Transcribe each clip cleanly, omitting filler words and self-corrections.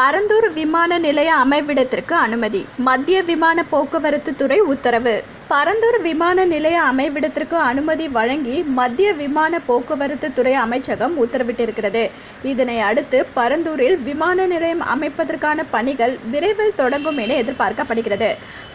பரந்தூர் விமான நிலைய அமைவிடத்திற்கு அனுமதி. மத்திய விமான போக்குவரத்து துறை உத்தரவு. பரந்தூர் விமான நிலைய அமைவிடத்திற்கு அனுமதி வழங்கி மத்திய விமான போக்குவரத்து துறை அமைச்சகம் உத்தரவிட்டிருக்கிறது. இதனை அடுத்து பரந்தூரில் விமான நிலையம் அமைப்பதற்கான பணிகள் விரைவில் தொடங்கும் என எதிர்பார்க்கப்படுகிறது.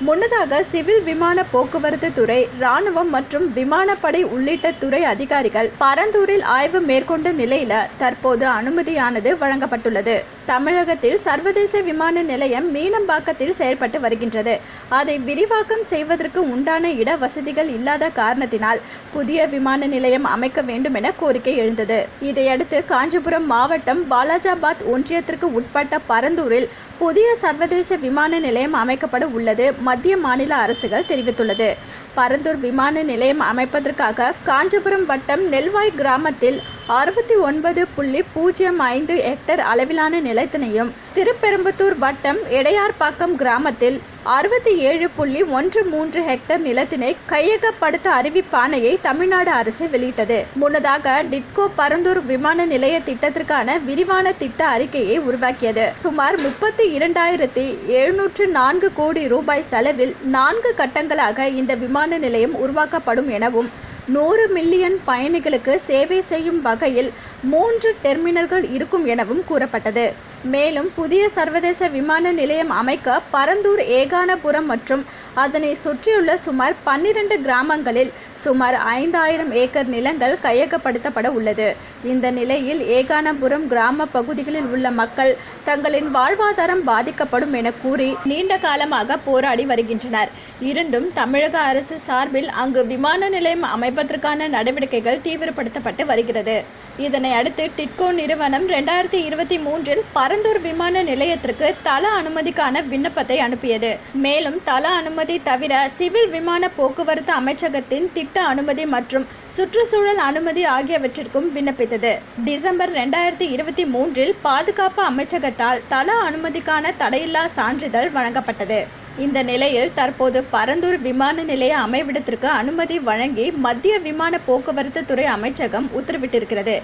முன்னதாக சிவில் விமான போக்குவரத்து துறை, ராணுவம் மற்றும் விமானப்படை உள்ளிட்ட துறை அதிகாரிகள் பரந்தூரில் ஆய்வு மேற்கொண்ட நிலையில தற்போது அனுமதியானது வழங்கப்பட்டுள்ளது. தமிழகத்தில் சர்வதேச விமான நிலையம் மீனம்பாக்கத்தில் செயல்பட்டு வருகின்றது. அதை விரிவாக்கம் செய்வதற்கு உண்டான இட வசதிகள் இல்லாத காரணத்தினால் புதிய விமான நிலையம் அமைக்க வேண்டும் என கோரிக்கை எழுந்தது. இதையடுத்து காஞ்சிபுரம் மாவட்டம் வாலாஜாபாத் ஒன்றியத்திற்கு உட்பட்ட பரந்தூரில் புதிய சர்வதேச விமான நிலையம் அமைக்கப்பட உள்ளது மத்திய மாநில அரசுகள் தெரிவித்துள்ளது. பரந்தூர் விமான நிலையம் அமைப்பதற்காக காஞ்சிபுரம் வட்டம் நெல்வாய் கிராமத்தில் 69.05 ஹெக்டேர் அளவிலான நிலத்தினையும், திருப்பெரும்புத்தூர் வட்டம் எடையார்பாக்கம் கிராமத்தில் 67.13 ஹெக்டேர் நிலத்தினை கையகப்படுத்த அறிவிப்பாணையை தமிழ்நாடு அரசு வெளியிட்டது. முன்னதாக டிட்கோ பரந்தூர் விமான நிலைய திட்டத்திற்கான விரிவான திட்ட அறிக்கையை உருவாக்கியது. சுமார் 32,704 கோடி ரூபாய் செலவில் 4 கட்டங்களாக இந்த விமான நிலையம் உருவாக்கப்படும் எனவும் 100 மில்லியன் பயணிகளுக்கு சேவை செய்யும் வகையில் 3 டெர்மினல்கள் இருக்கும் எனவும் கூறப்பட்டது. மேலும் புதிய சர்வதேச விமான நிலையம் அமைக்க பரந்தூர், ஏகானபுரம் மற்றும் அதனை சுற்றியுள்ள சுமார் 12 கிராமங்களில் சுமார் 5,000 ஏக்கர் நிலங்கள் கையகப்படுத்தப்பட உள்ளது. இந்த நிலையில் ஏகானபுரம் கிராம பகுதிகளில் உள்ள மக்கள் தங்களின் வாழ்வாதாரம் பாதிக்கப்படும் என கூறி நீண்ட காலமாக போராடி வருகின்றனர். இருந்தும் தமிழக அரசு சார்பில் அங்கு விமான நிலையம் அமைப்பதற்கான நடவடிக்கைகள் தீவிரப்படுத்தப்பட்டு வருகிறது. இதனை அடுத்து டிட்கோ நிறுவனம் 2023 பரந்தூர் விமான நிலையத்திற்கு தள அனுமதிக்கான விண்ணப்பத்தை அனுப்பியது. மேலும் தள அனுமதி தவிர சிவில் விமான போக்குவரத்து அமைச்சகத்தின் திட்ட அனுமதி மற்றும் சுற்றுச்சூழல் அனுமதி ஆகியவற்றிற்கும் விண்ணப்பித்தது. டிசம்பர் 2023 பாதுகாப்பு அமைச்சகத்தால் தள அனுமதிக்கான தடையில்லா சான்றிதழ் வழங்கப்பட்டது. இந்த நிலையில் தற்போது பரந்தூர் விமான நிலைய அமைவிடத்திற்கு அனுமதி வழங்கி மத்திய விமான போக்குவரத்து துறை அமைச்சகம் உத்தரவிட்டிருக்கிறது.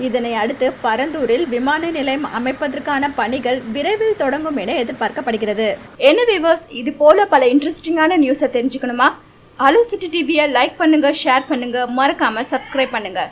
இதனை அடுத்து பரந்தூரில் விமான நிலையம் அமைப்பதற்கான பணிகள் விரைவில் தொடங்கும் என எதிர்பார்க்கப்படுகிறது. என்ன வியூவர்ஸ், இது போல பல இன்ட்ரெஸ்டிங்கான நியூஸை தெரிஞ்சுக்கணுமா? அலோ சிட்டி டிவியை லைக் பண்ணுங்க, ஷேர் பண்ணுங்க, மறக்காம சப்ஸ்கிரைப் பண்ணுங்க.